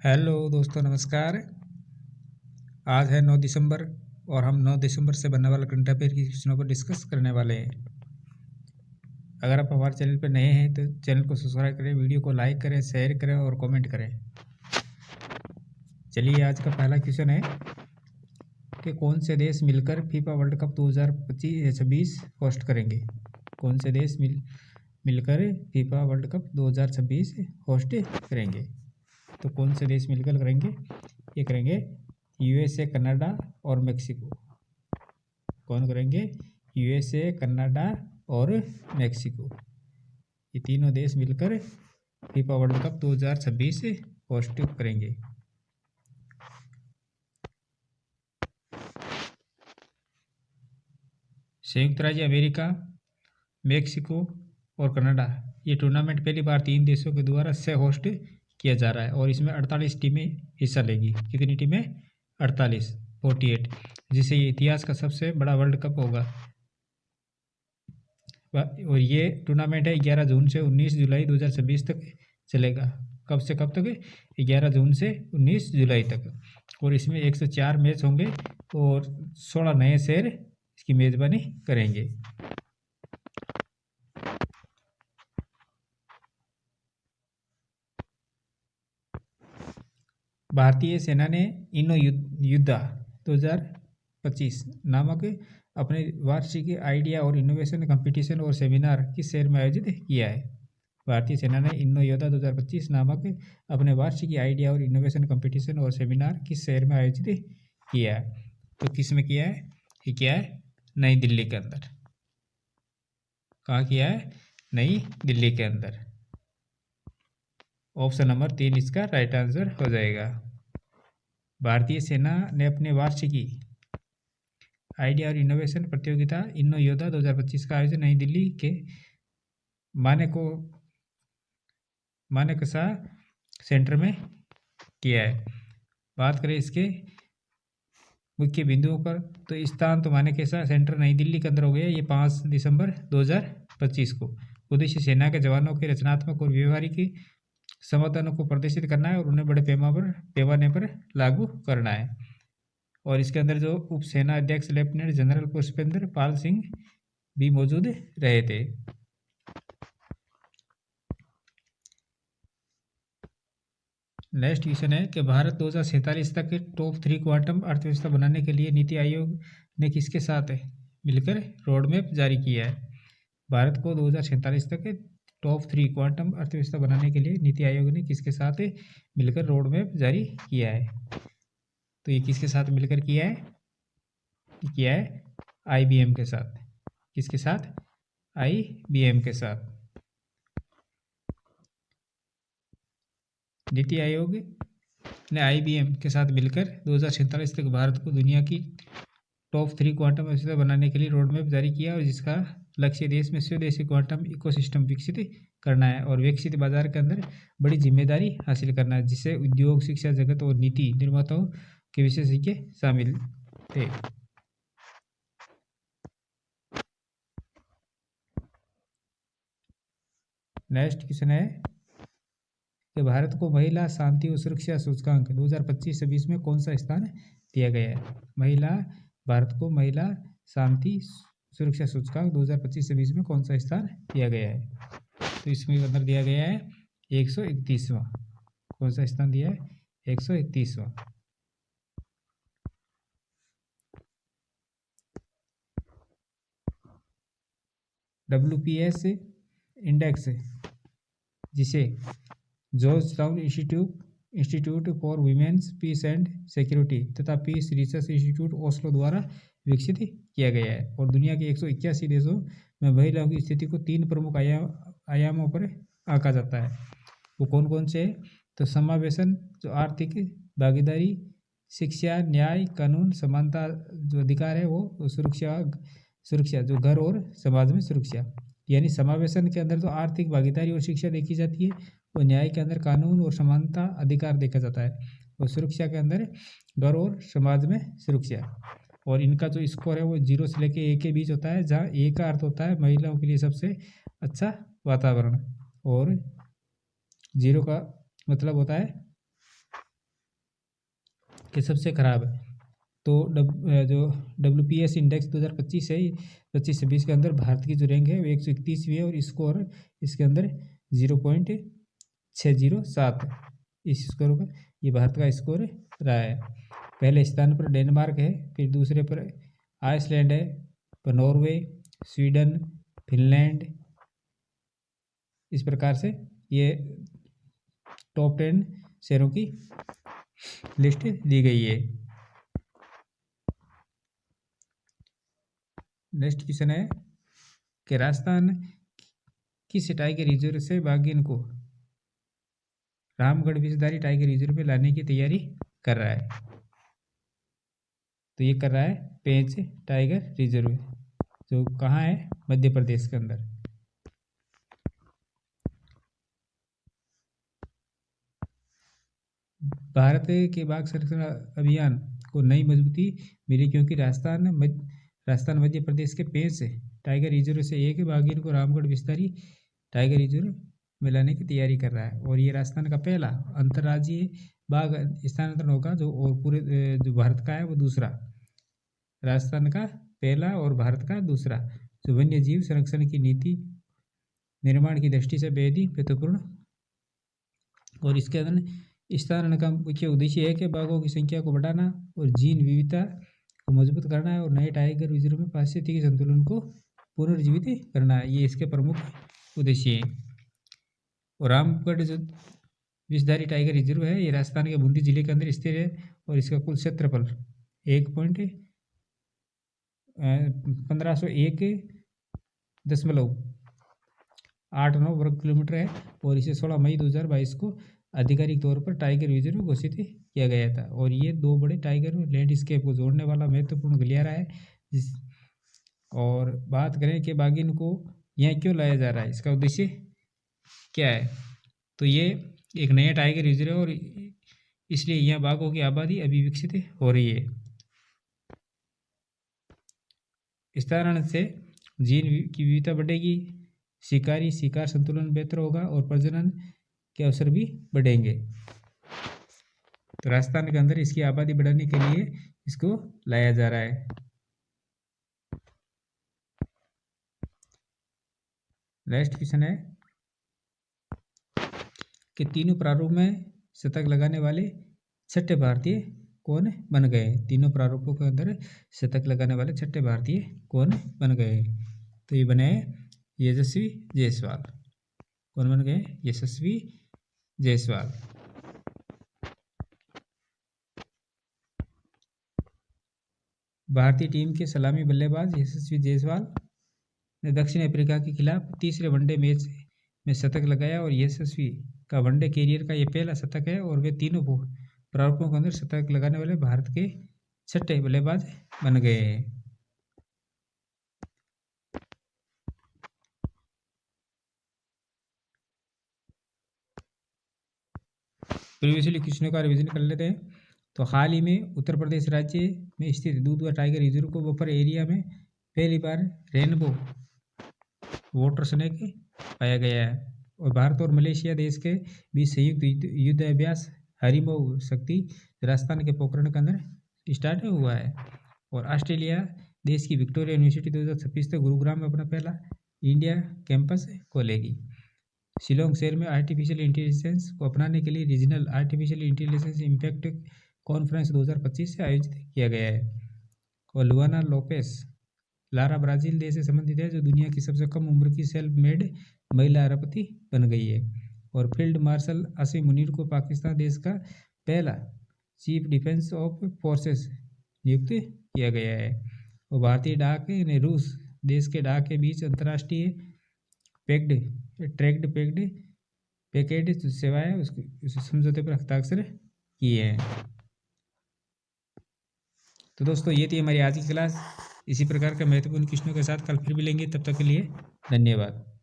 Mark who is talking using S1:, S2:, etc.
S1: Hello दोस्तों, नमस्कार। आज है 9 दिसंबर और हम 9 दिसंबर से बनने वाले करंट अफेयर की क्वेश्चनों पर डिस्कस करने वाले हैं। अगर आप हमारे चैनल पर नए हैं तो चैनल को सब्सक्राइब करें, वीडियो को लाइक करें, शेयर करें और कमेंट करें। चलिए, आज का पहला क्वेश्चन है कि कौन से देश मिलकर फीफा वर्ल्ड कप 2026 होस्ट करेंगे। कौन से देश मिलकर फीफा वर्ल्ड कप 2026 होस्ट करेंगे। तो कौन से देश मिलकर करेंगे? ये करेंगे यूएसए, कनाडा और मेक्सिको। कौन करेंगे? यूएसए, कनाडा और मेक्सिको। ये तीनों देश मिलकर फीफा वर्ल्ड कप 2026 होस्ट करेंगे। संयुक्त राज्य अमेरिका, मेक्सिको और कनाडा, ये टूर्नामेंट पहली बार 3 देशों के द्वारा से होस्ट किया जा रहा है और इसमें 48 टीमें हिस्सा लेगी। कितनी टीमें? 48, जिससे ये इतिहास का सबसे बड़ा वर्ल्ड कप होगा। और ये टूर्नामेंट है 11 जून से 19 जुलाई 2026 तक चलेगा। कब से कब तक? 11 जून से 19 जुलाई तक। और इसमें 104 मैच होंगे और 16 नए शहर इसकी मेज़बानी करेंगे। भारतीय सेना ने इनो युद्धा 2025 नामक अपने वार्षिक आइडिया और इनोवेशन कंपटीशन और सेमिनार किस शहर में आयोजित किया है? भारतीय सेना ने इनो योद्धा 2025 नामक अपने वार्षिक आइडिया और इनोवेशन कंपटीशन और सेमिनार किस शहर में आयोजित किया है? तो किस में किया है? ये किया है नई दिल्ली के अंदर। कहाँ किया है? नई दिल्ली के अंदर। ऑप्शन नंबर 3 इसका राइट आंसर हो जाएगा। भारतीय सेना ने अपने वार्षिकी आइडिया और इनोवेशन प्रतियोगिता इनो योद्धा 2025 का आयोजन नई दिल्ली के मानेकशा सेंटर में किया है। बात करें इसके मुख्य बिंदुओं पर, तो स्थान तो मानेकशा सेंटर नई दिल्ली के अंदर हो गया। ये 5 दिसंबर 2025 को। उद्देश्य सेना के जवानों के रचनात्मक और व्यवहारिक समाधानों को प्रदर्शित करना है और उन्हें बड़े पैमाने पर लागू करना है। और इसके अंदर जो उप सेना अध्यक्ष लेफ्टिनेंट जनरल पुष्पेंद्र पाल सिंह भी मौजूद रहे थे। नेक्स्ट क्वेश्चन है कि भारत 2047 तक टॉप 3 क्वांटम अर्थव्यवस्था बनाने के लिए नीति आयोग ने किसके साथ मिलकर रोड मैप जारी किया है? भारत को 2047 तक टॉप 3 क्वांटम अर्थव्यवस्था बनाने के लिए नीति आयोग ने किसके साथ मिलकर रोड मैप जारी किया है? तो ये किसके साथ मिलकर किया है? किया है IBM के साथ। किसके साथ? IBM के साथ। नीति आयोग ने IBM के साथ मिलकर 2047 तक भारत को दुनिया की टॉप 3 क्वांटम अर्थव्यवस्था बनाने के लिए रोड मैप जारी किया और जिसका लक्ष्य देश में स्वदेशी क्वांटम इकोसिस्टम विकसित करना है और विकसित बाजार के अंदर बड़ी जिम्मेदारी हासिल करना है, जिससे उद्योग, शिक्षा जगत और नीति निर्माताओं के विशेषज्ञ शामिल थे। नेक्स्ट क्वेश्चन है कि भारत को महिला शांति और सुरक्षा सूचकांक 2025-26 में कौन सा स्थान दिया गया है? भारत को महिला शांति सुरक्षा सूचकांक 2025-26 में कौन सा स्थान दिया गया है? तो इसमें अंदर दिया गया है 131वां। कौन सा स्थान दिया है? 131वां। WPS इंडेक्स, जिसे Georgetown institute for women's peace and security तथा पीस रिसर्च इंस्टीट्यूट ओस्लो द्वारा विकसित किया गया है और दुनिया के 181 देशों में महिलाओं की स्थिति को 3 प्रमुख आयामों पर आंका जाता है। वो कौन कौन से? तो समावेशन, जो आर्थिक भागीदारी, शिक्षा, न्याय, कानून, समानता, जो अधिकार है वो, सुरक्षा जो घर और समाज में सुरक्षा। यानी समावेशन के अंदर तो आर्थिक भागीदारी और शिक्षा देखी जाती है और न्याय के अंदर कानून और समानता अधिकार देखा जाता है और सुरक्षा के अंदर घर और समाज में सुरक्षा। और इनका जो स्कोर है वो 0 से लेके 1 के बीच होता है, जहाँ 1 का अर्थ होता है महिलाओं के लिए सबसे अच्छा वातावरण और 0 का मतलब होता है ये सबसे ख़राब है। तो जो WPS इंडेक्स 2025 है, 25-26 के अंदर भारत की जो रैंक है वो 131वीं है, और स्कोर इसके अंदर 0.607 इस स्कोर पर ये भारत का स्कोर रहा है। पहले स्थान पर डेनमार्क है, फिर दूसरे पर आइसलैंड है, पर नॉर्वे, स्वीडन, फिनलैंड, इस प्रकार से ये टॉप 10 शहरों की लिस्ट दी गई है। नेक्स्ट क्वेश्चन है कि राजस्थान किस टाइगर रिजर्व से बाघिन को रामगढ़ विषधारी टाइगर रिजर्व में लाने की तैयारी कर रहा है? तो ये कर रहा है पेंच टाइगर रिजर्व, जो कहाँ है? मध्य प्रदेश के अंदर। भारत के बाघ संरक्षण अभियान को नई मजबूती मिली, क्योंकि राजस्थान मध्य प्रदेश के पेंच टाइगर रिजर्व से एक बाघिन को रामगढ़ विषधारी टाइगर रिजर्व में लाने की तैयारी कर रहा है। और ये राजस्थान का पहला अंतर्राज्यीय बाघ स्थानांतरण होगा, जो और पूरे जो भारत का है वो दूसरा, राजस्थान का पहला और भारत का दूसरा, जो वन्य जीव संरक्षण की नीति निर्माण की दृष्टि से बेहद ही महत्वपूर्ण। और इसके अंदर स्थानांतरण का मुख्य उद्देश्य है कि बाघों की संख्या को बढ़ाना और जीन विविधता को मजबूत करना है, और नए टाइगर रिजर्व में पारिस्थितिकी संतुलन को पुनर्जीवित करना है। ये इसके प्रमुख उद्देश्य है। और रामगढ़ जो विषधारी टाइगर रिजर्व है, ये राजस्थान के बूंदी जिले के अंदर स्थित है, और इसका कुल क्षेत्रफल 1501.89 वर्ग किलोमीटर है, और इसे 16 मई 2022 को आधिकारिक तौर पर टाइगर रिजर्व घोषित किया गया था। और ये दो बड़े टाइगर लैंडस्केप को जोड़ने वाला महत्वपूर्ण गलियारा है। और बात करें कि बाघिन को यहाँ क्यों लाया जा रहा है, इसका उद्देश्य क्या है? तो ये एक नया टाइगर रिजर्व है, और इसलिए यहाँ बाघों की आबादी अभी विकसित हो रही है। स्थानांतरण से जीन की विविधता बढ़ेगी, शिकार संतुलन बेहतर होगा, और प्रजनन के अवसर भी बढ़ेंगे। तो राजस्थान के अंदर इसकी आबादी बढ़ाने के लिए इसको लाया जा रहा है। नेक्स्ट क्वेश्चन है कि तीनों प्रारूप में शतक लगाने वाले छठे भारतीय कौन बन गए? तीनों प्रारूपों के अंदर शतक लगाने वाले छठे भारतीय कौन बन गए? तो ये बने यशस्वी जायसवाल। कौन बन गए? यशस्वी जायसवाल। भारतीय टीम के सलामी बल्लेबाज यशस्वी जायसवाल ने दक्षिण अफ्रीका के खिलाफ तीसरे वनडे मैच में शतक लगाया, और यशस्वी का वनडे कैरियर का यह पहला शतक है, और वे तीनों प्रारूपों के अंदर शतक लगाने वाले भारत के छठे बल्लेबाज बन गए हैं। प्रीवियसली क्वेश्चनों का रिवीजन कर लेते हैं। तो हाल ही में उत्तर प्रदेश राज्य में स्थित दूधवा टाइगर रिजर्व को बफर एरिया में पहली बार रेनबो वाटर स्नेक पाया गया है। और भारत और मलेशिया देश के बीच संयुक्त युद्ध अभ्यास हरिमो शक्ति राजस्थान के पोखरण के अंदर स्टार्ट हुआ है। और ऑस्ट्रेलिया देश की विक्टोरिया यूनिवर्सिटी 2026 तक गुरुग्राम में अपना पहला इंडिया कैंपस खोलेगी। शिलोंग शहर में आर्टिफिशियल इंटेलिजेंस को अपनाने के लिए regional artificial intelligence impact conference 2025 से आयोजित किया गया है। और लुआना लोपेस लारा ब्राज़ील देश से संबंधित है, जो दुनिया की सबसे कम उम्र की सेल्फ मेड महिला अरबपति बन गई है। और फील्ड मार्शल असीम मुनीर को पाकिस्तान देश का पहला चीफ डिफेंस ऑफ फोर्सेस नियुक्त किया गया है। और भारतीय डाक ने रूस देश के डाक के बीच अंतर्राष्ट्रीय ट्रैक्ड पैकेट सेवाएं उस समझौते पर हस्ताक्षर किए हैं। तो दोस्तों ये थी हमारी आज की क्लास। इसी प्रकार के महत्वपूर्ण क्वेश्चनों के साथ कल फिर मिलेंगे। तब तक के लिए धन्यवाद।